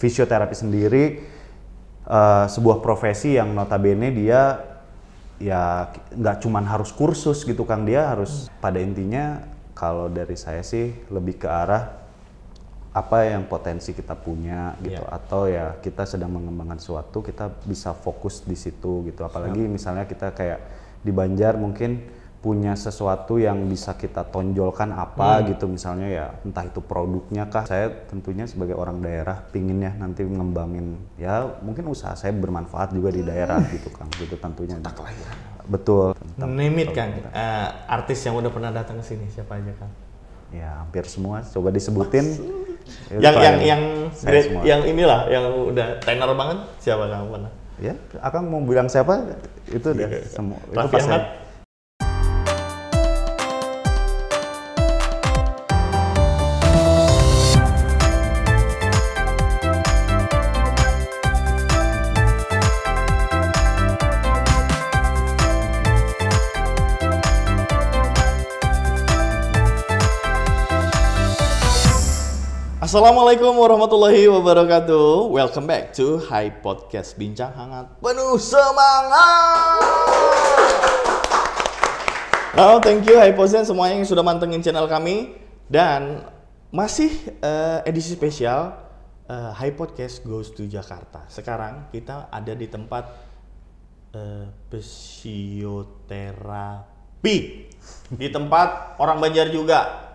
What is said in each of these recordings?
fisioterapi sendiri sebuah profesi yang notabene dia ya nggak cuman harus kursus gitu Kang, dia harus pada intinya kalau dari saya sih lebih ke arah apa yang potensi kita punya gitu, atau ya kita sedang mengembangkan sesuatu kita bisa fokus di situ gitu, apalagi misalnya kita kayak di Banjar mungkin punya sesuatu yang bisa kita tonjolkan apa gitu, misalnya ya entah itu produknya kah. Saya tentunya sebagai orang daerah pinginnya nanti ngembangin ya mungkin usaha saya bermanfaat juga di daerah gitu Kang, gitu tentunya. Betul. Name it Kang, artis yang udah pernah datang ke sini siapa aja Kang? Ya hampir semua, coba disebutin. yang inilah yang udah tenar banget siapa Kang pernah? Ya, Akang mau bilang siapa itu udah semua. Itu Raffi Ahmad. Assalamualaikum warahmatullahi wabarakatuh. Welcome back to Hai Podcast, bincang hangat penuh semangat. Thank you Hai Podcast semuanya yang sudah mantengin channel kami. Dan masih edisi spesial Hai Podcast Goes to Jakarta. Sekarang kita ada di tempat fisioterapi. Di tempat orang Banjar juga.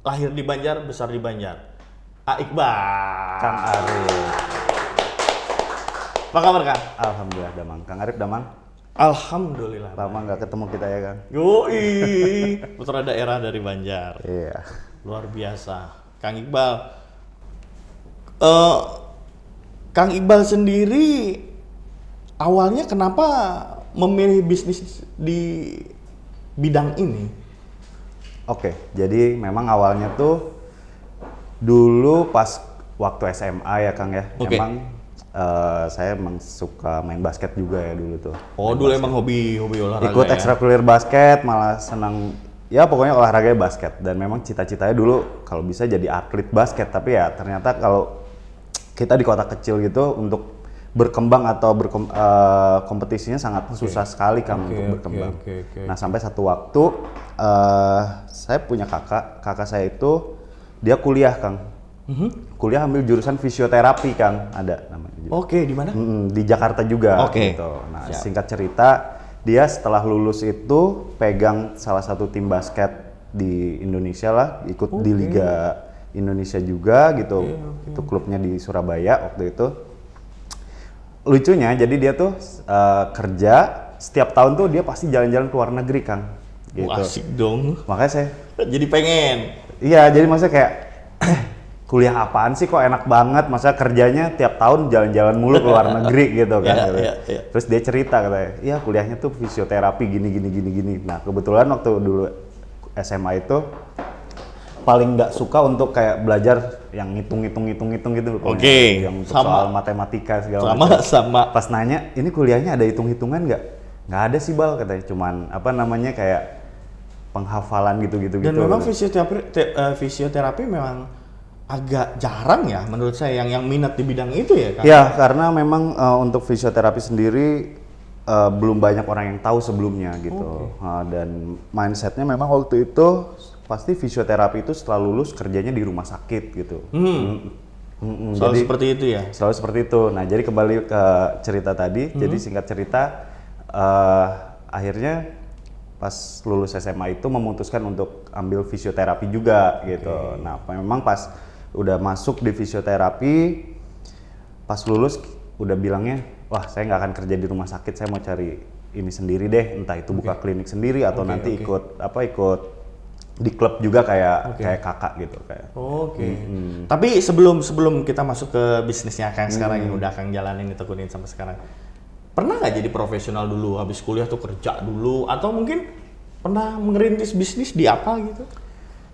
Lahir di Banjar, besar di Banjar. Iqbal. Kang Arif. Apa kabar Kang? Alhamdulillah Damang. Kang Arif Damang. Alhamdulillah. Lama nggak ketemu kita ya Kang. Yoi, putra daerah dari Banjar. Iya. Luar biasa. Kang Iqbal. Kang Iqbal sendiri awalnya kenapa memilih bisnis di bidang ini? Oke, jadi memang awalnya tuh dulu pas waktu SMA ya Kang ya, emang saya emang suka main basket juga ya dulu tuh. Oh dulu emang hobi olahraga. Ikut ya? ekstrakurikuler basket, malah senang ya pokoknya olahraganya basket, dan memang cita-citanya dulu kalau bisa jadi atlet basket, tapi ya ternyata kalau kita di kota kecil gitu untuk berkembang atau kompetisinya sangat susah sekali Kang untuk berkembang. Nah sampai satu waktu saya punya kakak saya itu dia kuliah Kang, kuliah ambil jurusan fisioterapi Kang, ada namanya. Di mana? Di Jakarta juga. Gitu. Nah singkat cerita dia setelah lulus itu pegang salah satu tim basket di Indonesia lah, ikut di Liga Indonesia juga gitu. Itu klubnya di Surabaya waktu itu. Lucunya jadi dia tuh kerja setiap tahun tuh dia pasti jalan-jalan ke luar negeri Kang. Gitu. Asik dong. Makanya saya jadi pengen. Iya, jadi maksudnya kayak kuliah apaan sih kok enak banget, masa kerjanya tiap tahun jalan-jalan mulu ke luar negeri gitu kan. Terus dia cerita katanya, iya kuliahnya tuh fisioterapi gini. Nah kebetulan waktu dulu SMA itu paling nggak suka untuk kayak belajar yang ngitung gitu. Yang soal matematika segala macam. Sama. Pas nanya, ini kuliahnya ada hitung-hitungan nggak? Nggak ada sih Bal katanya, cuman apa namanya kayak penghafalan gitu. Dan memang fisioterapi memang agak jarang ya menurut saya yang minat di bidang itu ya Kang? Ya karena memang untuk fisioterapi sendiri belum banyak orang yang tahu sebelumnya gitu. Dan mindsetnya memang waktu itu pasti fisioterapi itu setelah lulus kerjanya di rumah sakit gitu. Selalu jadi, seperti itu ya? Selalu seperti itu. Nah jadi kembali ke cerita tadi, jadi singkat cerita akhirnya pas lulus SMA itu memutuskan untuk ambil fisioterapi juga gitu. Nah memang pas udah masuk di fisioterapi, pas lulus udah bilangnya, wah saya nggak akan kerja di rumah sakit, saya mau cari ini sendiri deh, entah itu buka klinik sendiri atau nanti ikut di klub juga kayak kakak gitu kayak. Tapi sebelum kita masuk ke bisnisnya Kang sekarang yang udah Kang jalanin ditekunin sampai sekarang, pernah nggak jadi profesional dulu, habis kuliah tuh kerja dulu, atau mungkin pernah merintis bisnis di apa gitu?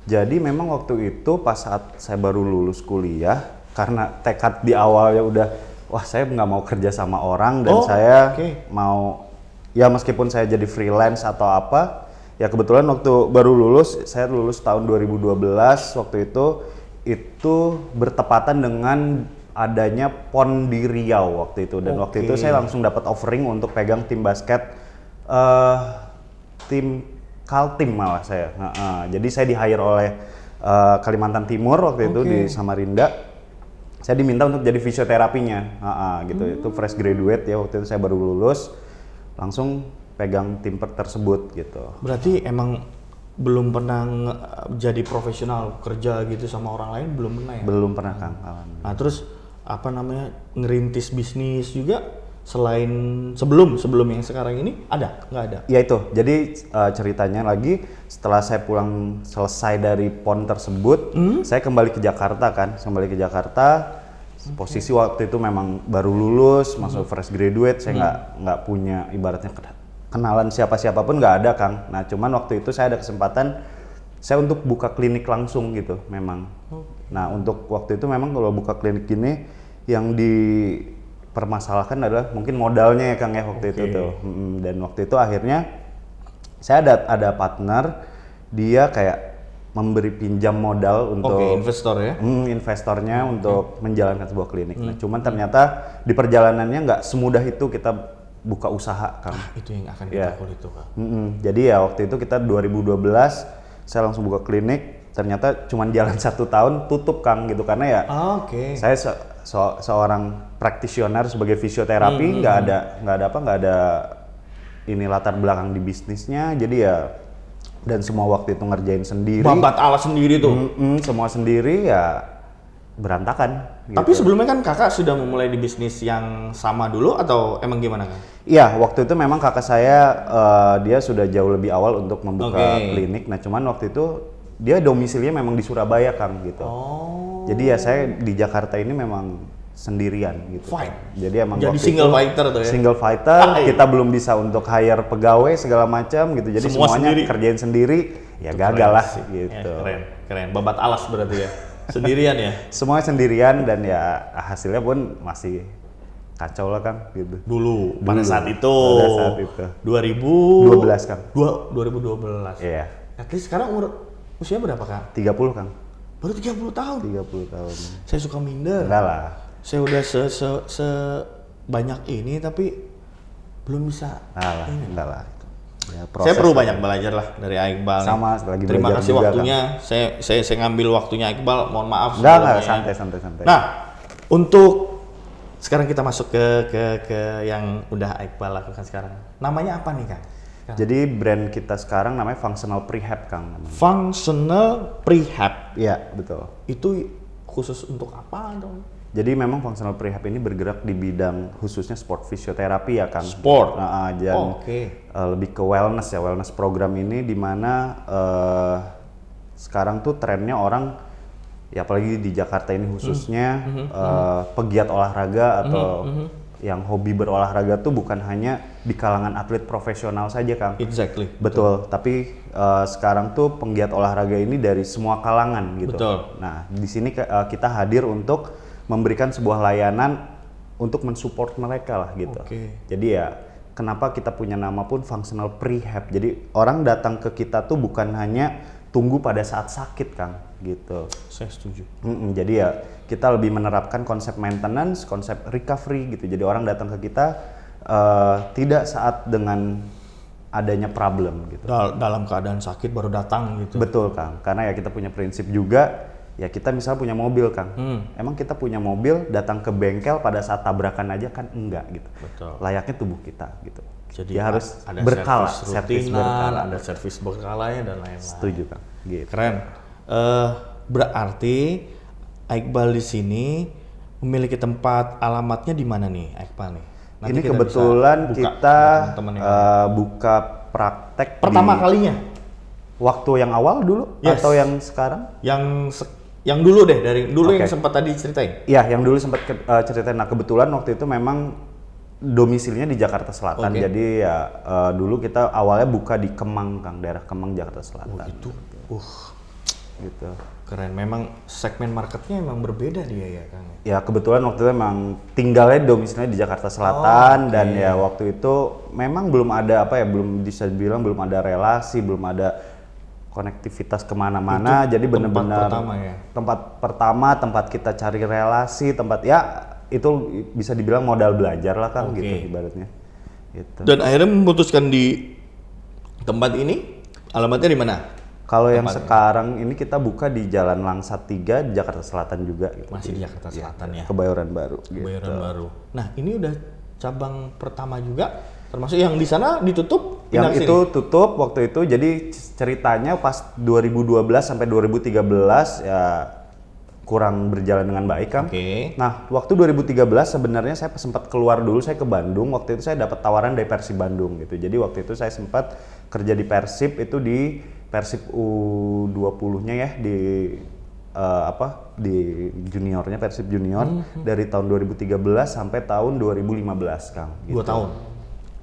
Jadi memang waktu itu pas saat saya baru lulus kuliah, karena tekad di awalnya udah, wah saya nggak mau kerja sama orang dan saya mau, ya meskipun saya jadi freelance atau apa, ya kebetulan waktu baru lulus, saya lulus tahun 2012 waktu itu bertepatan dengan adanya PON di Riau waktu itu, dan waktu itu saya langsung dapat offering untuk pegang tim basket tim Kaltim malah saya. Jadi saya di-hire oleh Kalimantan Timur waktu itu di Samarinda. Saya diminta untuk jadi fisioterapinya, gitu. Itu fresh graduate ya, waktu itu saya baru lulus, langsung pegang tim tersebut gitu. Berarti emang belum pernah jadi profesional kerja gitu sama orang lain, belum pernah ya? Belum pernah Kang. Nah terus apa namanya, ngerintis bisnis juga selain sebelum yang sekarang ini ada? Nggak ada? Ya itu, jadi ceritanya lagi setelah saya pulang selesai dari PON tersebut, saya kembali ke Jakarta kan, posisi waktu itu memang baru lulus, masuk fresh graduate, saya nggak punya ibaratnya kenalan siapa-siapa pun nggak ada Kang. Nah cuman waktu itu saya ada kesempatan saya untuk buka klinik langsung gitu memang. Nah untuk waktu itu memang kalau buka klinik gini yang dipermasalahkan adalah mungkin modalnya ya Kang ya waktu itu tuh. Dan waktu itu akhirnya saya ada partner, dia kayak memberi pinjam modal untuk investor ya? Investornya untuk menjalankan sebuah klinik. Nah cuman ternyata di perjalanannya nggak semudah itu kita buka usaha Kang. Itu yang akan kita kulik tuh Kang. Jadi ya waktu itu kita 2012 saya langsung buka klinik, ternyata cuma jalan 1 tahun tutup Kang gitu karena ya saya seorang practitioner sebagai fisioterapi, nggak ada ini latar belakang di bisnisnya, jadi ya dan semua waktu itu ngerjain sendiri. Babat alat sendiri tuh. Semua sendiri ya berantakan. Gitu. Tapi sebelumnya kan kakak sudah memulai di bisnis yang sama dulu atau emang gimana Kang? Iya, waktu itu memang kakak saya dia sudah jauh lebih awal untuk membuka klinik. Nah, cuman waktu itu dia domisilinya memang di Surabaya Kang gitu. Jadi ya saya di Jakarta ini memang sendirian gitu. Jadi emang jadi single fighter tuh ya. Single fighter, kita belum bisa untuk hire pegawai segala macam gitu. Jadi semuanya kerjain sendiri, ya itu gagal lah gitu. Keren. Babat alas berarti ya. Sendirian ya? Semuanya sendirian dan ya hasilnya pun masih kacau lah Kang gitu. Dulu pada saat itu. 2012 Kang. 2012. Iya. At least sekarang usia berapa Kang? 30 Kang. Baru 30 tahun? 30 tahun. Saya suka minder. Enggak lah. Saya udah sebanyak ini tapi belum bisa. Enggak lah. Ya, saya perlu banyak belajar lah dari Iqbal. Sama, lagi terima kasih juga, waktunya. Kan? Saya ngambil waktunya Iqbal. Mohon maaf. Enggak, santai. Nah, untuk sekarang kita masuk ke yang udah Iqbal lakukan sekarang. Namanya apa nih Kang? Jadi brand kita sekarang namanya Functional Prehab Kang. Functional Prehab. Iya, betul. Itu khusus untuk apa dong? Jadi memang Functional Prehab ini bergerak di bidang khususnya sport fisioterapi ya Kang. Sport? Lebih ke wellness ya, wellness program ini dimana sekarang tuh trennya orang, ya apalagi di Jakarta ini khususnya, pegiat olahraga atau yang hobi berolahraga tuh bukan hanya di kalangan atlet profesional saja Kang. Exactly. Betul, tapi sekarang tuh penggiat olahraga ini dari semua kalangan gitu. Betul. Nah di sini kita hadir untuk memberikan sebuah layanan untuk mensupport mereka lah gitu. Jadi ya kenapa kita punya nama pun Functional Prehab. Jadi orang datang ke kita tuh bukan hanya tunggu pada saat sakit Kang gitu. Saya setuju. Jadi ya kita lebih menerapkan konsep maintenance, konsep recovery gitu. Jadi orang datang ke kita tidak saat dengan adanya problem gitu. Dalam keadaan sakit baru datang gitu. Betul Kang, karena ya kita punya prinsip juga. Ya kita misalnya punya mobil Kang, emang kita punya mobil datang ke bengkel pada saat tabrakan aja kan enggak gitu. Betul. Layaknya tubuh kita gitu. Jadi ya harus ada berkala, servis berkala, ada servis berkalanya dan lain-lain. Setuju Kang. Gitu. Keren. Berarti Iqbal di sini memiliki tempat, alamatnya di mana nih Iqbal nih? Nanti ini kebetulan kita buka praktek pertama kalinya. Waktu yang awal dulu atau yang sekarang? Yang dulu deh, dari dulu yang sempat tadi ceritain. Iya, yang dulu sempat ceritain. Nah, kebetulan waktu itu memang domisilinya di Jakarta Selatan. Jadi ya dulu kita awalnya buka di Kemang, Kang, daerah Kemang, Jakarta Selatan. Oh gitu. Gitu. Keren. Memang segmen marketnya emang berbeda dia ya, Kang. Ya kebetulan waktu itu memang tinggalnya domisilinya di Jakarta Selatan dan ya waktu itu memang belum ada belum bisa dibilang belum ada relasi, belum ada konektivitas kemana-mana. Jadi tempat benar-benar pertama ya? tempat pertama, tempat kita cari relasi, tempat ya itu bisa dibilang modal belajar lah Kang, Oke. gitu ibaratnya. Gitu. Dan akhirnya memutuskan di tempat ini, alamatnya di mana? Kalau yang sekarang ini kita buka di Jalan Langsat 3 di Jakarta Selatan juga gitu. Masih di Jakarta Selatan ya? Kebayoran Baru gitu. Kebayoran Baru. Nah, ini udah cabang pertama juga, termasuk yang di sana ditutup? pindah Yang ke itu sini? tutup waktu itu, jadi ceritanya pas 2012 sampai 2013 ya kurang berjalan dengan baik Kang. Oke. Nah, waktu 2013 sebenarnya saya sempat keluar dulu, saya ke Bandung. Waktu itu saya dapat tawaran dari Persib Bandung gitu. Jadi waktu itu saya sempat kerja di Persib, itu di Persib U20-nya ya, di di juniornya, Persib Junior dari tahun 2013 sampai tahun 2015 Kang. Gitu. 2 tahun?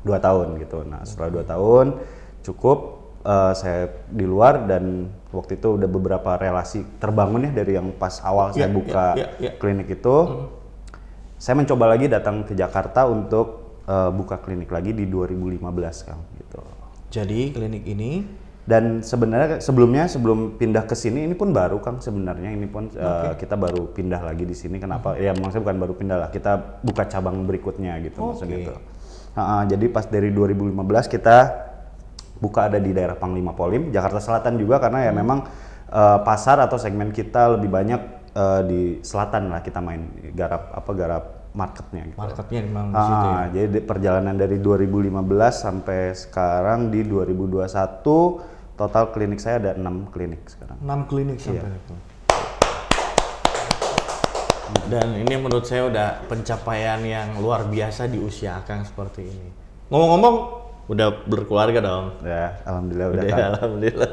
2 tahun gitu. Nah setelah 2 tahun cukup saya di luar, dan waktu itu udah beberapa relasi terbangun ya dari yang pas awal saya buka klinik itu. Saya mencoba lagi datang ke Jakarta untuk buka klinik lagi di 2015 Kang gitu. Jadi klinik ini Dan sebenarnya sebelum pindah ke sini ini pun baru Kang, sebenarnya ini pun kita baru pindah lagi di sini. Kenapa? Ya maksudnya bukan baru pindah lah, kita buka cabang berikutnya gitu maksudnya gitu. Jadi pas dari 2015 kita buka ada di daerah Panglima Polim, Jakarta Selatan juga, karena ya memang pasar atau segmen kita lebih banyak di selatan lah, kita main garap marketnya gitu. marketnya memang di situ ya? Jadi perjalanan dari 2015 sampai sekarang di 2021 total klinik saya ada 6 klinik sekarang. 6 klinik sampai itu. Dan ini menurut saya udah pencapaian yang luar biasa di usia Akang seperti ini. Ngomong-ngomong, udah berkeluarga dong? Ya, alhamdulillah udah Udah, Kang. alhamdulillah.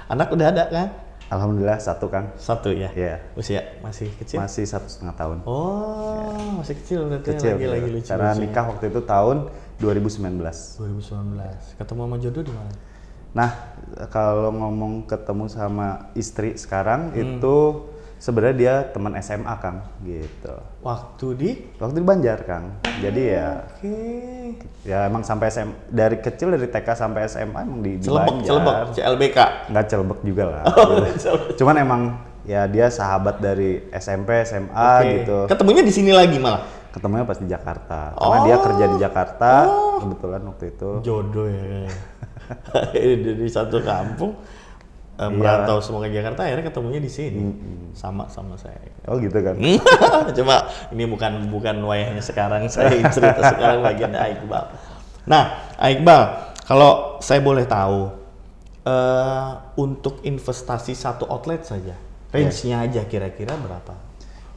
Anak udah ada kan? Alhamdulillah 1 Kang. 1 ya? Iya. Usia masih kecil? Masih 1,5 tahun. Oh, masih kecil berarti Kecil. lagi lucu. Karena nikah waktu itu tahun 2019. 2019. Ketemu sama jodoh di mana? Nah, kalau ngomong ketemu sama istri sekarang itu sebenarnya dia teman SMA Kang gitu. Waktu di? Waktu di Banjar Kang. Jadi ya ya emang sampai dari kecil, dari TK sampai SMA emang di Banjar. CLBK. Nggak Celebek juga lah. Gitu. Cuman emang ya dia sahabat dari SMP, SMA gitu. Ketemunya di sini lagi malah? Ketemunya pas di Jakarta. Karena dia kerja di Jakarta kebetulan waktu itu. Jodoh ya. Di satu kampung merantau semua ke Jakarta, akhirnya ketemunya di sini. Sama saya. Oh gitu kan. Coba ini bukan wayahnya sekarang, saya cerita sekarang bagian Iqbal. Nah, Iqbal, kalau saya boleh tahu untuk investasi satu outlet saja, range-nya aja kira-kira berapa?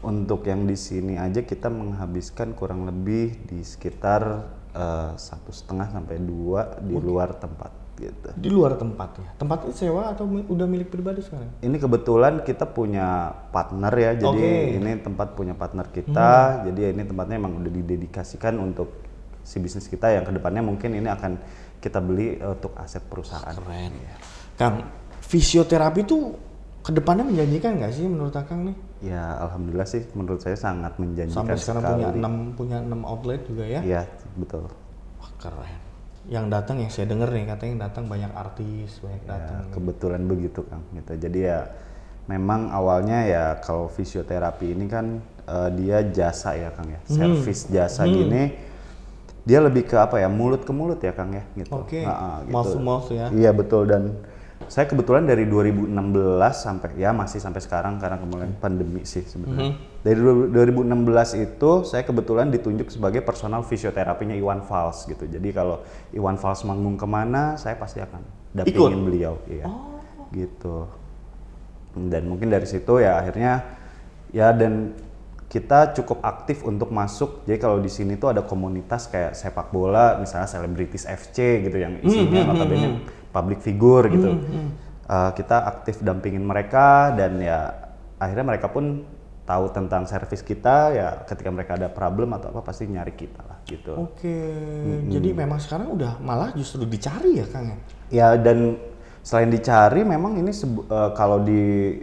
Untuk yang di sini aja kita menghabiskan kurang lebih di sekitar 1,5 sampai 2 di luar tempat gitu. Di luar tempat ya? Tempat itu sewa atau udah milik pribadi sekarang? Ini kebetulan kita punya partner ya, jadi ini tempat punya partner kita, jadi ini tempatnya emang udah didedikasikan untuk si bisnis kita yang kedepannya mungkin ini akan kita beli untuk aset perusahaan. Keren. Kang, fisioterapi tuh kedepannya menjanjikan nggak sih menurut Akang nih? Ya alhamdulillah sih menurut saya sangat menjanjikan Sampai sekarang sekali. punya 6 outlet juga ya? Iya betul. Wah keren. Yang datang, yang saya denger nih katanya yang datang banyak artis, banyak datang. Ya, kebetulan begitu Kang gitu. Jadi ya memang awalnya ya kalau fisioterapi ini kan dia jasa ya Kang ya, servis jasa gini, dia lebih ke apa ya, mulut ke mulut ya Kang ya gitu. Oke. Gitu. Mouth to mouth ya. Iya betul, dan saya kebetulan dari 2016 sampai ya masih sampai sekarang karena kemudian pandemi sih sebenarnya. Dari 2016 itu saya kebetulan ditunjuk sebagai personal fisioterapinya Iwan Fals gitu. Jadi kalau Iwan Fals manggung kemana, saya pasti akan dampingin beliau, iya. Gitu. Dan mungkin dari situ ya akhirnya ya, dan kita cukup aktif untuk masuk. Jadi kalau di sini tuh ada komunitas kayak sepak bola, misalnya Celebrities FC gitu yang isinya notabene public figure gitu. Kita aktif dampingin mereka, dan ya akhirnya mereka pun tahu tentang servis kita, ya ketika mereka ada problem atau apa pasti nyari kita lah gitu. Jadi memang sekarang udah malah justru dicari ya Kang ya? Ya, dan selain dicari memang ini kalau di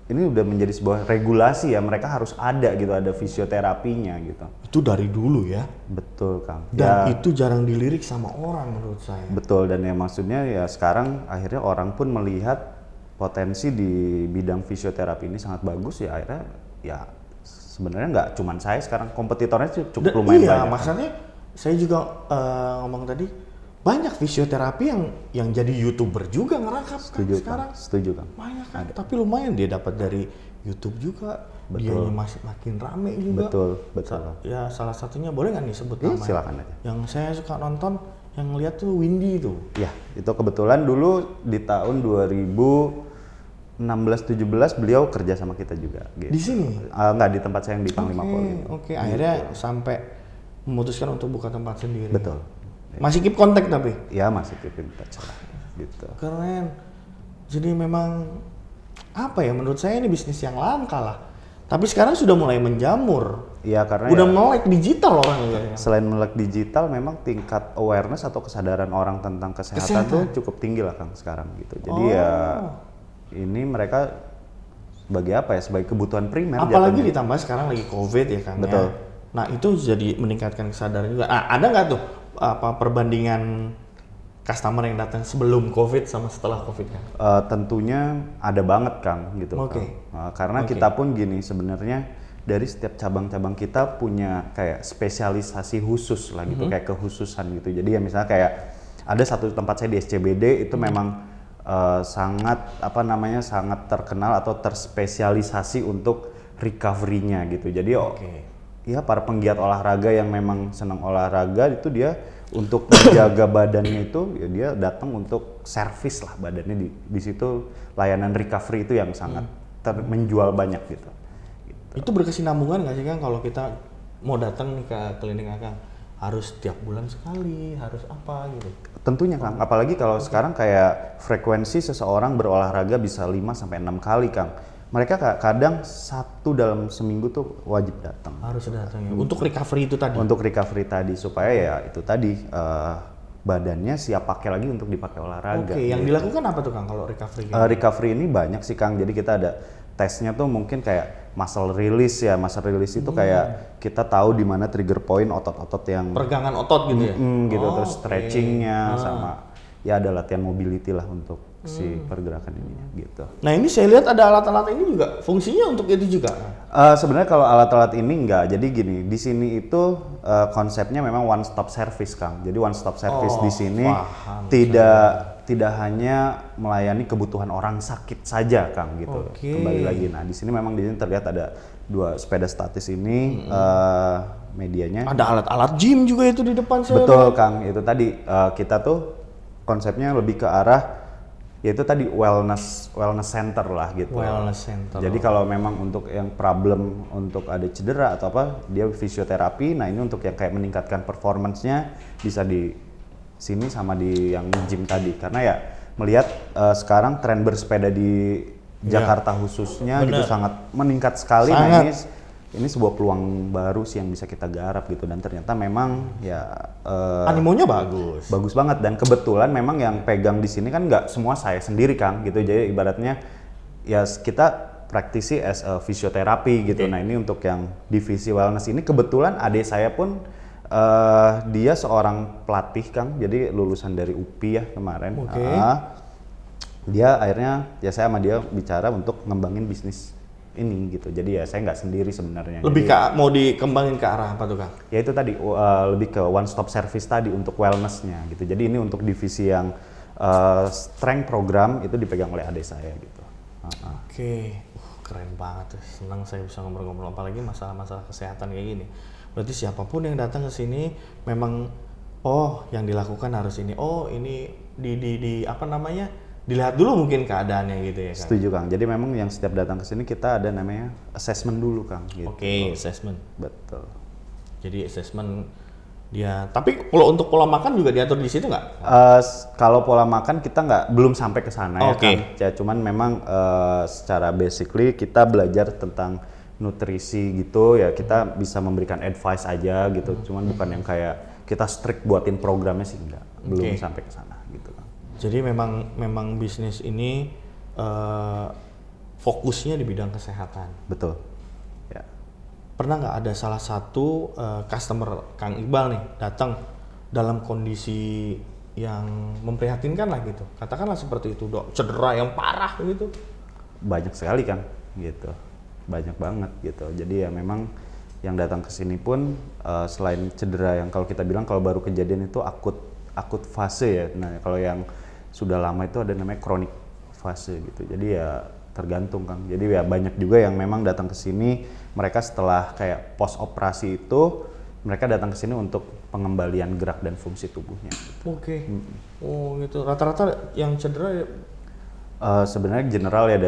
ini udah menjadi sebuah regulasi ya, mereka harus ada gitu, ada fisioterapinya gitu. Itu dari dulu ya. Betul Kang. Dan itu jarang dilirik sama orang menurut saya. Betul, dan ya maksudnya ya sekarang akhirnya orang pun melihat potensi di bidang fisioterapi ini sangat bagus ya, akhirnya ya sebenarnya nggak cuman saya sekarang, kompetitornya cukup lumayan iya, banyak. maksudnya saya juga ngomong tadi banyak fisioterapi yang jadi YouTuber juga ngerangkap kan sekarang. Setuju Kang. Banyak kan, tapi lumayan dia dapat dari YouTube juga. Dia masih makin rame juga. Betul. Ya salah satunya boleh nggak nih sebut namanya? Silakan aja. Yang saya suka nonton, yang lihat tuh Windy itu. Ya, itu kebetulan dulu di tahun 2016-17 beliau kerja sama kita juga. Gitu. Di sini? Nggak, di tempat saya yang di Panglima Polim. Oke, akhirnya sampai memutuskan untuk buka tempat sendiri. Betul. Masih keep kontak tapi? Ya, masih keep in touch lah. Gitu. Keren. Jadi memang apa ya, menurut saya ini bisnis yang langka lah. Tapi sekarang sudah mulai menjamur. Iya, karena udah ya, melek digital orang ya. Selain melek digital, memang tingkat awareness atau kesadaran orang tentang kesehatan tuh cukup tinggi lah Kang sekarang gitu. Jadi ya ini mereka sebagai apa ya, sebagai kebutuhan primer. Apalagi jatuhnya. ditambah sekarang lagi COVID ya Kang. Betul. Ya. Nah itu jadi meningkatkan kesadaran juga. Ada nggak tuh perbandingan customer yang datang sebelum COVID sama setelah COVID kan? Tentunya ada banget Kang gitu. Oke. Karena kita pun gini sebenarnya dari setiap cabang-cabang kita punya kayak spesialisasi khusus lah gitu, kayak kekhususan gitu. Jadi ya misalnya kayak ada satu tempat saya di SCBD itu memang sangat sangat terkenal atau terspesialisasi untuk recovery-nya gitu. Jadi ya para penggiat olahraga yang memang senang olahraga itu dia untuk menjaga badannya itu ya dia datang untuk servis lah badannya di situ, layanan recovery itu yang sangat menjual banyak gitu. Itu berkesinambungan nggak sih Kang kalau kita mau datang nih ke klinik Akang? Harus tiap bulan sekali, harus apa gitu? Tentunya Kang, apalagi kalau sekarang kayak frekuensi seseorang berolahraga bisa 5-6 kali Kang. Mereka kadang satu dalam seminggu tuh wajib datang. Harus datang ya. Untuk recovery itu tadi? Untuk recovery tadi, supaya ya itu tadi badannya siap pakai lagi untuk dipakai olahraga. Oke, yang dilakukan apa tuh Kang kalau recovery? Recovery ini banyak sih Kang, jadi kita ada tesnya tuh mungkin kayak muscle release ya. Muscle release itu kayak kita tahu di mana trigger point otot-otot yang peregangan otot gitu ya? Gitu, terus stretchingnya sama ya ada latihan mobility lah untuk si pergerakan ini gitu. Nah ini saya lihat ada alat-alat ini juga, fungsinya untuk itu juga? Sebenarnya kalau alat-alat ini enggak, jadi gini, di sini itu konsepnya memang one stop service Kang. Jadi one stop service di sini tidak hanya melayani kebutuhan orang sakit saja Kang gitu. Kembali lagi, nah di sini memang di sini terlihat ada 2 sepeda statis ini, medianya. Ada alat-alat gym juga itu di depan saya. Betul Kang, itu tadi kita tuh konsepnya lebih ke arah yaitu tadi wellness center lah gitu. Wellness center. Jadi kalau memang untuk yang problem untuk ada cedera atau apa, dia fisioterapi. Nah ini untuk yang kayak meningkatkan performance-nya bisa di sini sama di yang gym tadi. Karena ya melihat sekarang tren bersepeda di Jakarta khususnya gitu sangat meningkat sekali. Nah ini sebuah peluang baru sih yang bisa kita garap gitu, dan ternyata memang ya animonya bagus banget, dan kebetulan memang yang pegang di sini kan nggak semua saya sendiri Kang gitu, jadi ibaratnya ya kita praktisi as a fisioterapi gitu. Nah ini untuk yang divisi wellness ini kebetulan adik saya pun dia seorang pelatih Kang, jadi lulusan dari UPI ya kemarin. Dia akhirnya ya saya sama dia bicara untuk ngembangin bisnis ini gitu. Jadi ya saya nggak sendiri sebenarnya. Lebih mau dikembangin ke arah apa tuh Kang? Ya itu tadi lebih ke one stop service tadi untuk wellness-nya gitu. Jadi ini untuk divisi yang strength program itu dipegang oleh adik saya gitu. Oke, keren banget tuh. Senang saya bisa ngobrol-ngobrol apalagi masalah-masalah kesehatan kayak gini. Berarti siapapun yang datang ke sini memang yang dilakukan harus ini. Ini di apa namanya? Dilihat dulu mungkin keadaannya gitu ya Kang. Setuju Kang. Jadi memang yang setiap datang ke sini kita ada namanya assessment dulu Kang gitu. Oke, assessment. Betul. Jadi assessment dia. Tapi kalau untuk pola makan juga diatur di situ nggak? Kalau pola makan kita belum sampai ke sana ya Kang. Ya cuman memang secara basically kita belajar tentang nutrisi gitu ya, kita bisa memberikan advice aja gitu. Cuman bukan yang kayak kita strict buatin programnya sih enggak. Belum sampai ke sana gitu Kang. Jadi memang bisnis ini fokusnya di bidang kesehatan. Betul. Ya. Pernah nggak ada salah satu customer Kang Iqbal nih datang dalam kondisi yang memprihatinkan lah gitu, katakanlah seperti itu, Dok, cedera yang parah gitu? Banyak sekali kan, gitu. Banyak banget gitu. Jadi ya memang yang datang ke sini pun selain cedera yang kalau kita bilang kalau baru kejadian itu akut fase ya. Nah, kalau yang sudah lama itu ada namanya kronik fase gitu. Jadi ya tergantung Kang. Jadi ya banyak juga yang memang datang ke sini mereka setelah kayak post operasi itu mereka datang ke sini untuk pengembalian gerak dan fungsi tubuhnya. Oke. Oh gitu. Rata-rata yang cedera Sebenarnya general ya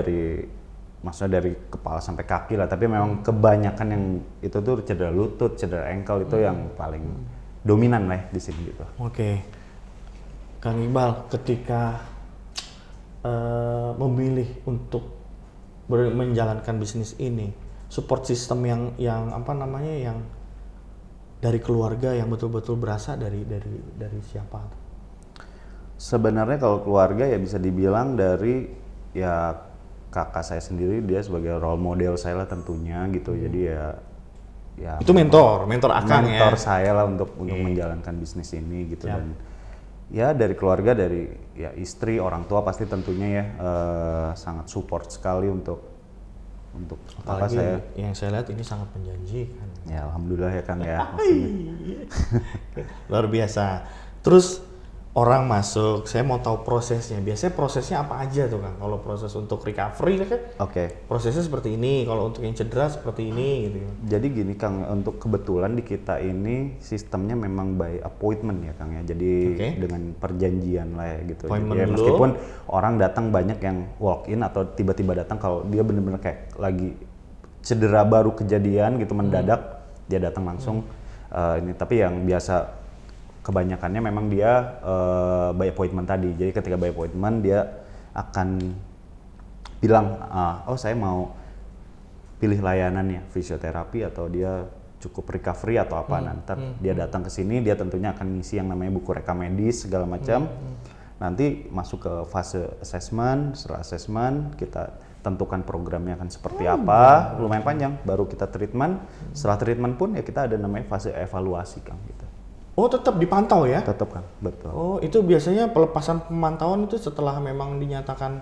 maksudnya dari kepala sampai kaki lah. Tapi memang kebanyakan yang itu tuh cedera lutut, cedera ankle itu yang paling dominan lah di sini gitu. Oke. Kang Iqbal, ketika memilih untuk menjalankan bisnis ini, support system yang apa namanya yang dari keluarga yang betul-betul berasal dari siapa? Sebenarnya kalau keluarga ya bisa dibilang dari ya kakak saya sendiri, dia sebagai role model saya lah tentunya gitu. Jadi ya Itu mentor Akang ya. mentor saya lah untuk menjalankan bisnis ini gitu. Dan ya dari keluarga, dari ya istri, orang tua pasti tentunya ya sangat support sekali untuk Apalagi apa saya. yang saya lihat ini sangat menjanjikan. Ya alhamdulillah ya Kang ya. Luar biasa. Terus orang masuk, saya mau tahu prosesnya. Biasanya prosesnya apa aja tuh Kang? Kalau proses untuk recovery kan? Oke. Prosesnya seperti ini. Kalau untuk yang cedera seperti ini gitu. Jadi gini Kang, untuk kebetulan di kita ini sistemnya memang by appointment ya Kang ya. Jadi dengan perjanjian lah ya gitu. Appointment Jadi, ya, dulu. meskipun orang datang banyak yang walk in atau tiba-tiba datang kalau dia benar-benar kayak lagi cedera baru kejadian gitu mendadak, dia datang langsung ini. Tapi yang biasa kebanyakannya memang dia by appointment tadi. Jadi ketika by appointment dia akan bilang, oh saya mau pilih layanannya fisioterapi atau dia cukup recovery atau apa. Nanti dia datang ke sini, dia tentunya akan ngisi yang namanya buku rekam medis segala macam. Nanti masuk ke fase assessment. Setelah assessment kita tentukan programnya akan seperti apa, lumayan panjang. Baru kita treatment. Setelah treatment pun ya kita ada namanya fase evaluasi Kang gitu. Oh tetap dipantau ya? Tetap Kang, betul. Oh itu biasanya pelepasan pemantauan itu setelah memang dinyatakan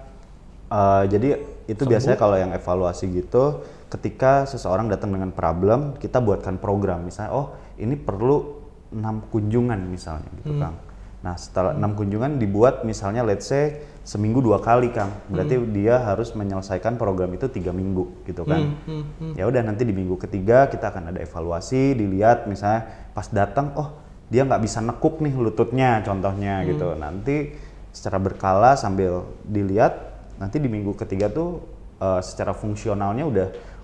jadi itu sembuh? Biasanya kalau yang evaluasi gitu, ketika seseorang datang dengan problem, kita buatkan program. Misalnya, oh ini perlu 6 kunjungan misalnya gitu Kang. Nah setelah 6 kunjungan dibuat misalnya let's say seminggu 2 kali Kang. Berarti dia harus menyelesaikan program itu 3 minggu gitu kan. Ya udah nanti di minggu ketiga kita akan ada evaluasi, dilihat misalnya pas datang, oh dia nggak bisa nekuk nih lututnya contohnya gitu. Nanti secara berkala sambil dilihat, nanti di minggu ketiga tuh secara fungsionalnya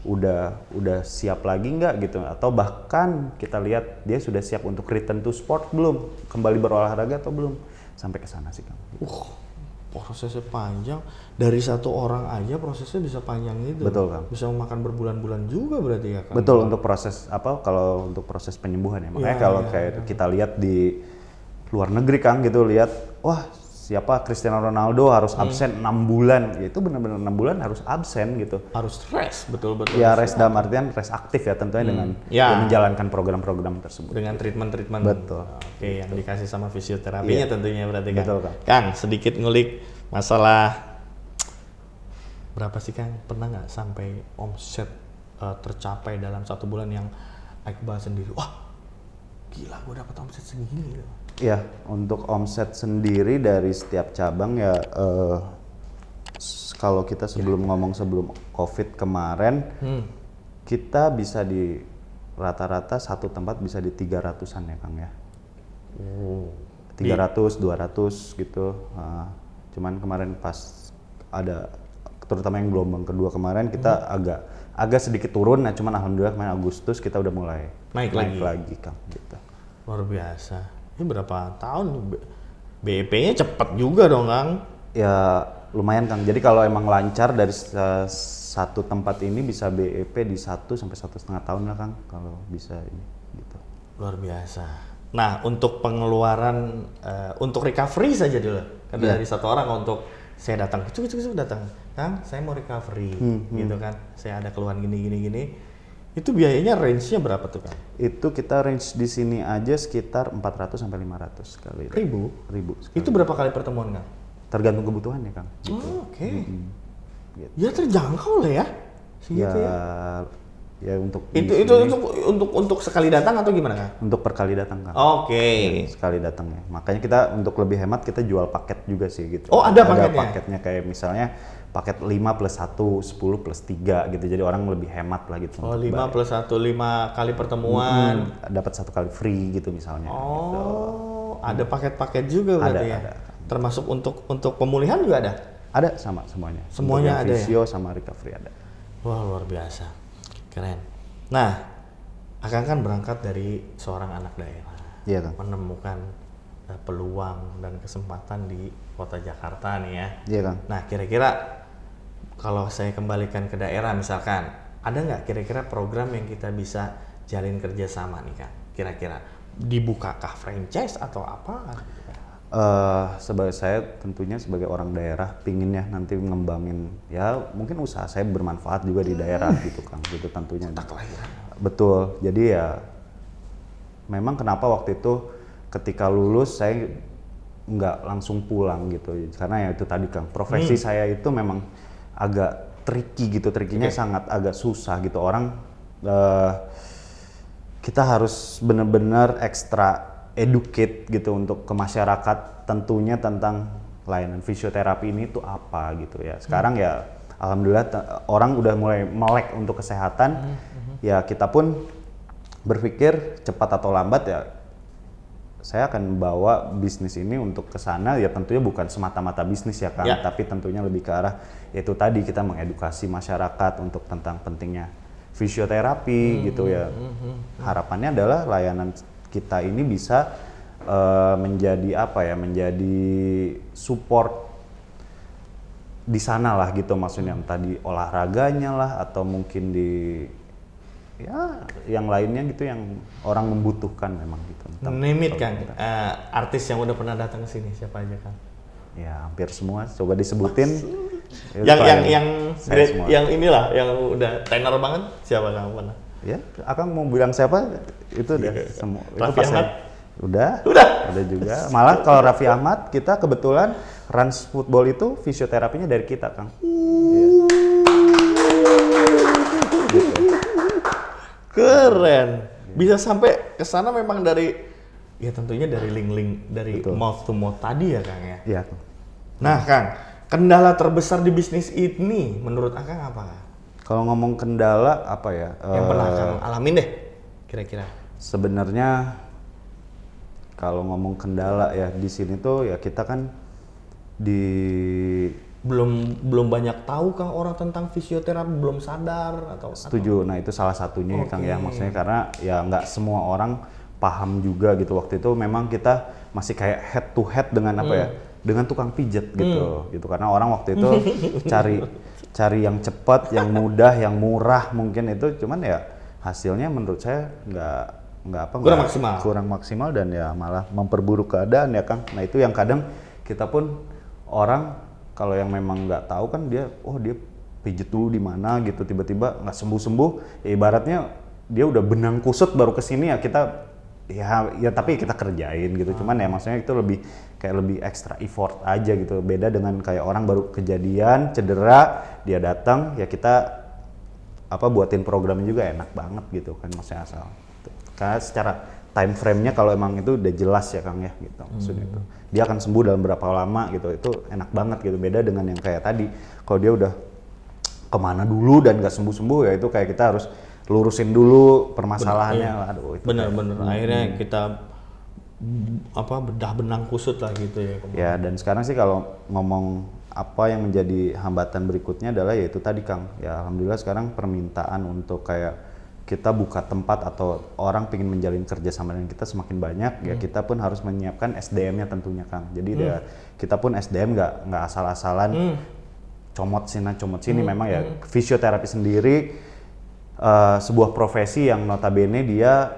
udah siap lagi nggak gitu, atau bahkan kita lihat dia sudah siap untuk return to sport belum, kembali berolahraga atau belum, sampai ke sana sih Kang. Prosesnya panjang, dari satu orang aja prosesnya bisa panjang itu. Betul Kang. Bisa memakan berbulan-bulan juga berarti ya Kang. Betul, untuk proses kalau untuk proses penyembuhan ya. Makanya kalau kayak kita lihat di luar negeri Kang gitu, lihat wah siapa Cristiano Ronaldo harus absen 6 bulan. Ya itu benar-benar 6 bulan harus absen gitu. Harus rest, betul-betul. Ya rest dalam artian rest aktif ya tentunya dengan menjalankan program-program tersebut. Dengan treatment-treatment. Betul. Oke, yang dikasih sama fisioterapinya tentunya berarti Kang. Betul Kang. Kang, sedikit ngulik masalah berapa sih Kang? Pernah nggak sampai omset tercapai dalam 1 bulan yang Iqbal sendiri? Wah, gila gue dapat omset segini gitu. Ya, untuk omset sendiri dari setiap cabang ya kalau kita ngomong sebelum COVID kemarin, kita bisa di rata-rata satu tempat bisa di 300-an ya Kang ya. 300, 200 gitu. Cuman kemarin pas ada terutama yang gelombang kedua kemarin kita agak sedikit turun. Nah cuman alhamdulillah kemarin Agustus kita udah mulai naik lagi Kang gitu. Luar biasa. Ini berapa tahun? BEP-nya cepet juga dong Kang. Ya lumayan Kang. Jadi kalau emang lancar dari satu tempat ini bisa BEP di 1 sampai 1,5 tahun lah Kang kalau bisa ini gitu. Luar biasa. Nah untuk pengeluaran untuk recovery saja dulu. Kan dari satu orang untuk saya datang, datang Kang, saya mau recovery, gitu kan. Saya ada keluhan gini. Itu biayanya range-nya berapa tuh, Kang? Itu kita range di sini aja sekitar 400 sampai 500 kali. Ribu sekali. Itu berapa kali pertemuan, Kang? Tergantung kebutuhannya, Kang. Gitu. Oh, oke. Gitu. Ya terjangkau lah ya. Segitu ya. Ya untuk Itu untuk sekali datang atau gimana, Kang? untuk per kali datang, Kang. Oke. Ya, sekali datang ya. Makanya kita untuk lebih hemat kita jual paket juga sih gitu. Oh, ada paketnya? Paketnya kayak misalnya paket 5 plus 1, 10 plus 3 gitu. Jadi orang lebih hemat lah gitu. Oh, untuk 5 bayar. plus 1, 5 kali pertemuan. Dapat 1 kali free gitu misalnya. gitu. Oh, ada paket-paket juga berarti ya? Ada. Termasuk untuk pemulihan juga ada? Ada sama semuanya. Semuanya Untuk ada yang ya? Visio sama recovery ada. Wah, luar biasa. Keren. Nah, Akang kan berangkat dari seorang anak daerah. Iya, Kang. Menemukan peluang dan kesempatan di kota Jakarta nih ya. Iya, Kang. Nah, kira-kira kalau saya kembalikan ke daerah misalkan, ada nggak kira-kira program yang kita bisa jalin kerjasama nih, Kang? Kira-kira dibukakah franchise atau apa? Sebagai saya tentunya sebagai orang daerah pingin ya nanti ngembangin ya mungkin usaha saya bermanfaat juga di daerah gitu, Kang, gitu tentunya. Tak kelahiran. Betul. Jadi ya memang kenapa waktu itu ketika lulus saya nggak langsung pulang gitu karena ya itu tadi, Kang, profesi saya itu memang agak tricky gitu, trikinya sangat agak susah gitu. Orang kita harus benar-benar ekstra educate gitu untuk ke masyarakat tentunya tentang layanan fisioterapi ini tuh apa gitu ya. Sekarang ya alhamdulillah orang udah mulai melek untuk kesehatan. Ya kita pun berpikir cepat atau lambat ya saya akan bawa bisnis ini untuk ke sana ya tentunya bukan semata-mata bisnis ya, Kang, tapi tentunya lebih ke arah itu tadi kita mengedukasi masyarakat untuk tentang pentingnya fisioterapi gitu ya. Harapannya adalah layanan kita ini bisa menjadi apa ya, menjadi support di sana lah gitu, maksudnya entah di olahraganya lah atau mungkin di ya yang lainnya gitu yang orang membutuhkan memang gitu. Name it, Kang. Artis yang udah pernah datang ke sini siapa aja, Kang? Ya hampir semua, coba disebutin. Yang inilah yang udah tenar banget siapa, Kang, pernah? Ya, Akang mau bilang siapa itu udah semua. Raffi Ahmad? Udah juga. Malah kalau Raffi Ahmad kita kebetulan Rans Football itu fisioterapinya dari kita, Kang. Iya. Gitu. Keren. Bisa sampai ke sana memang dari ya tentunya dari link-link dari mouth to mouth tadi ya, Kang ya. Iya. Nah, Kang, kendala terbesar di bisnis ini menurut Akang apa, Kang? Kalau ngomong kendala apa ya? Yang pernah Akang alamin deh, kira-kira. Sebenarnya kalau ngomong kendala ya di sini tuh ya kita kan belum banyak tahu, Kang, orang tentang fisioterapi, belum sadar atau setuju. Nah, itu salah satunya ya, Kang, ya, maksudnya karena ya nggak semua orang paham juga gitu. Waktu itu memang kita masih kayak head to head dengan apa ya? Dengan tukang pijet gitu. Gitu karena orang waktu itu cari yang cepat, yang mudah, yang murah mungkin itu, cuman ya hasilnya menurut saya kurang maksimal dan ya malah memperburuk keadaan ya, Kang. Nah, itu yang kadang kita pun orang kalau yang memang nggak tahu kan dia pijet dulu di mana gitu tiba-tiba nggak sembuh-sembuh ya ibaratnya dia udah benang kusut baru kesini ya kita ya tapi kita kerjain gitu. Cuman ya maksudnya itu lebih extra effort aja gitu, beda dengan kayak orang baru kejadian cedera dia datang ya kita buatin programnya juga enak banget gitu kan, maksudnya asal karena secara time frame-nya kalau emang itu udah jelas ya, Kang, ya gitu maksudnya itu dia akan sembuh dalam berapa lama gitu, itu enak banget gitu, beda dengan yang kayak tadi kalau dia udah kemana dulu dan nggak sembuh-sembuh ya itu kayak kita harus lurusin dulu permasalahannya. Aduh, itu bener akhirnya kita bedah benang kusut lah gitu ya. Ya, dan sekarang sih kalau ngomong apa yang menjadi hambatan berikutnya adalah yaitu tadi, Kang, ya alhamdulillah sekarang permintaan untuk kayak kita buka tempat atau orang pengen menjalin kerja sama dengan kita semakin banyak, ya kita pun harus menyiapkan SDM-nya tentunya, Kang. Jadi ya kita pun SDM nggak asal-asalan comot sini, memang ya fisioterapi sendiri sebuah profesi yang notabene dia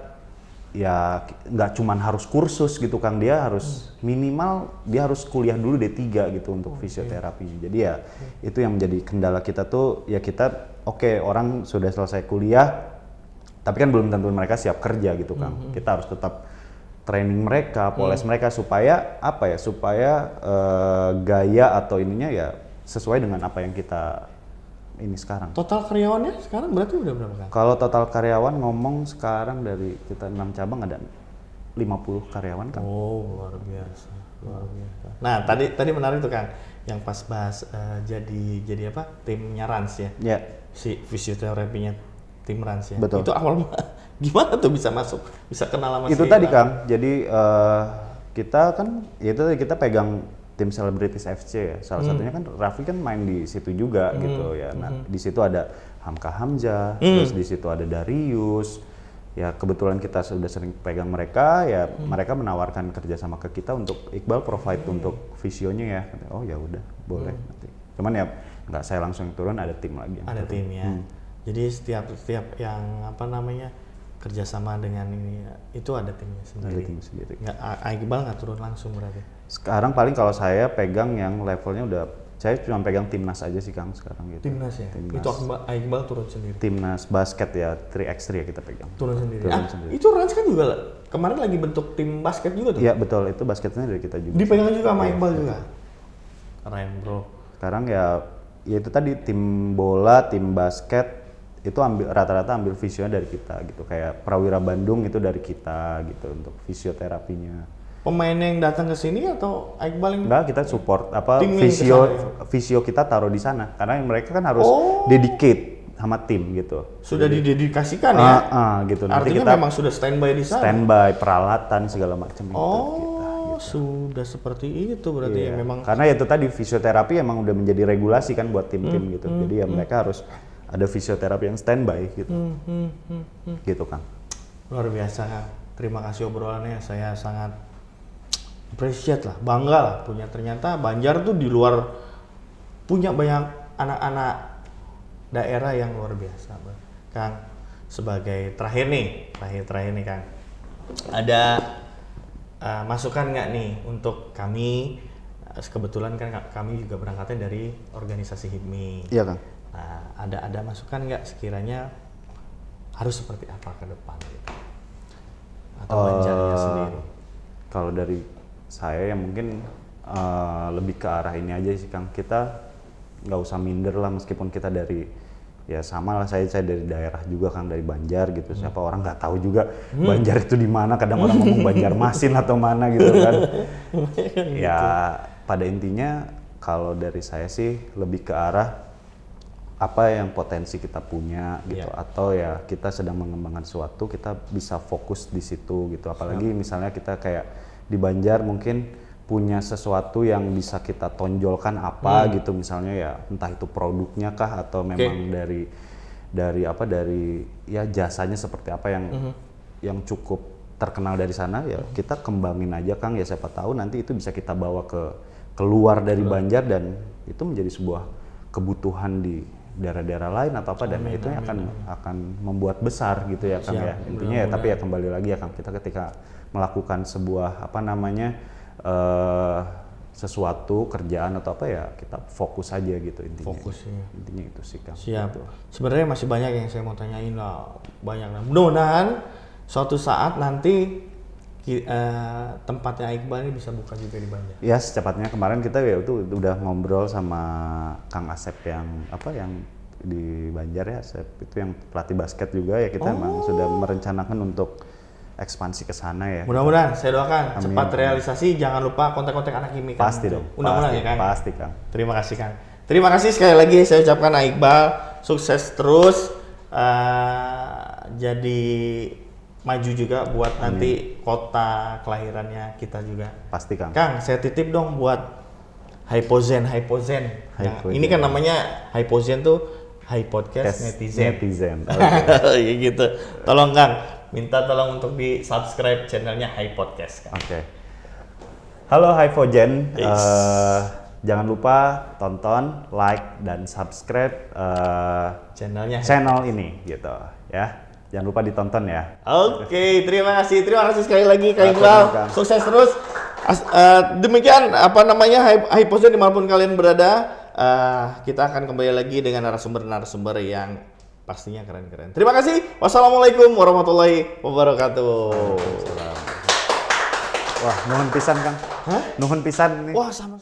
ya nggak cuman harus kursus gitu Kang, dia harus minimal dia harus kuliah dulu D3 gitu untuk fisioterapi. Jadi ya itu yang menjadi kendala kita tuh, ya kita orang sudah selesai kuliah tapi kan belum tentu mereka siap kerja gitu Kang. Kita harus tetap training mereka, poles mereka supaya gaya atau ininya ya sesuai dengan apa yang kita ini sekarang. Total karyawannya sekarang berarti udah berapa kan? Kalau total karyawan ngomong sekarang dari kita 6 cabang ada 50 karyawan Kang. Oh, luar biasa. Nah, tadi menarik tuh Kang, yang pas bahas jadi apa? Timnya Rans ya. Ya. Si fisioterapinya tim Rans ya. Betul. Itu awal gimana tuh bisa masuk, bisa kenal sama Itu si tadi Rans? Kang. Jadi kita kan ya itu tadi kita pegang tim Celebrities FC ya. Salah satunya kan Raffi kan main di situ juga gitu ya. Nah, di situ ada Hamka Hamzah, terus di situ ada Darius. Ya kebetulan kita sudah sering pegang mereka, ya mereka menawarkan kerja sama ke kita untuk Iqbal provide untuk visionya ya. Oh ya udah, boleh nanti. Cuman ya nggak saya langsung turun, ada tim lagi. Ada tim ya. Jadi setiap yang apa namanya kerjasama dengan ini itu ada timnya sendiri. Ada tim sendiri. Nggak, Iqbal nggak turun langsung berarti. Sekarang paling kalau saya pegang yang levelnya udah, saya cuma pegang timnas aja sih Kang sekarang gitu. Timnas ya. Timnas. Itu Iqbal turun sendiri. Timnas basket ya 3x3 ya kita pegang. Turun sendiri. Turun sendiri. Itu Rans kan juga kemarin lagi bentuk tim basket juga tuh. Iya betul, itu basketnya dari kita juga. Dipegang juga sama Iya, Iqbal betul. juga. Keren bro. Sekarang ya itu tadi tim bola, tim basket itu rata-rata ambil visionya dari kita gitu. Kayak Prawira Bandung itu dari kita gitu untuk fisioterapinya. Pemain yang datang ke sini atau Iqbal yang Enggak, kita support apa Tim yang visio kita taruh di sana karena mereka kan harus dedicate sama tim gitu. sudah didedikasikan ya? Gitu. Nanti Artinya kita memang sudah standby di sana. standby peralatan segala macam itu. Sudah seperti itu berarti ya Iya. memang. Karena itu tadi fisioterapi emang udah menjadi regulasi kan buat tim-tim gitu. Jadi ya mereka harus ada fisioterapi yang standby gitu. Gitu Kang. Luar biasa Kang. Terima kasih obrolannya, saya sangat appreciate lah, bangga lah punya ternyata Banjar tuh di luar punya banyak anak-anak daerah yang luar biasa Bang. Kang, sebagai terakhir nih Kang, ada masukan nggak nih untuk kami? Kebetulan kan kami juga berangkatnya dari organisasi HIPMI. Iya Kang. Nah, ada masukan nggak sekiranya harus seperti apa ke depan gitu? Atau Banjarnya sendiri? Kalau dari saya yang mungkin lebih ke arah ini aja sih Kang. Kita nggak usah minder lah meskipun kita dari ya sama lah, saya dari daerah juga Kang, dari Banjar gitu. Siapa orang nggak tahu juga Banjar itu di mana, kadang orang ngomong Banjarmasin atau mana gitu kan. Ya pada intinya kalau dari saya sih lebih ke arah apa yang potensi kita punya gitu, atau ya kita sedang mengembangkan sesuatu, kita bisa fokus di situ gitu. Apalagi misalnya kita kayak di Banjar mungkin punya sesuatu yang bisa kita tonjolkan apa gitu, misalnya ya entah itu produknya kah atau memang dari ya jasanya seperti apa yang cukup terkenal dari sana, ya kita kembangin aja Kang. Ya siapa tahu nanti itu bisa kita bawa keluar dari Banjar dan itu menjadi sebuah kebutuhan di daerah-daerah lain atau apa, dan itu akan membuat besar gitu ya Kang. Ya intinya ya, tapi ya kembali lagi ya Kang, kita ketika melakukan sebuah sesuatu kerjaan atau apa, ya kita fokus aja gitu intinya. Intinya itu sih Kang. Siap. Gitu. Sebenarnya masih banyak yang saya mau tanyain lah, banyak lah. Mudah-mudahan suatu saat nanti tempatnya Iqbal ini bisa buka juga di Banjar. Ya secepatnya. Kemarin kita ya itu udah ngobrol sama Kang Asep yang di Banjar ya, Asep itu yang pelatih basket juga ya, kita emang sudah merencanakan untuk ekspansi ke sana ya. Mudah-mudahan, saya doakan Amin. cepat realisasi. Jangan lupa kontak-kontak anak Kimi kan. Pasti dong. Mudah-mudahan ya Kang. Pasti Kang. Terima kasih Kang. Terima kasih sekali lagi saya ucapkan Iqbal sukses terus, jadi maju juga buat nanti kota kelahirannya kita juga. Pasti Kang. Kang, saya titip dong buat Hypozen. Ini kan namanya Hypozen tuh High Podcast Netizen. Okay. Ya gitu. Tolong Kang, minta tolong untuk di subscribe channelnya High Podcast Kang. Oke. Halo Hypogen, jangan lupa tonton, like dan subscribe Channelnya channel ini gitu ya. Jangan lupa ditonton ya. Oke, terima kasih sekali lagi Kang Oke, Iqbal. Kang. Sukses terus. Demikian Hypozen dimanapun kalian berada. Kita akan kembali lagi dengan narasumber-narasumber yang pastinya keren-keren. Terima kasih. Wassalamualaikum warahmatullahi wabarakatuh. Wah, nuhun pisan Kang. Hah? Nuhun pisan nih. Wah, sama.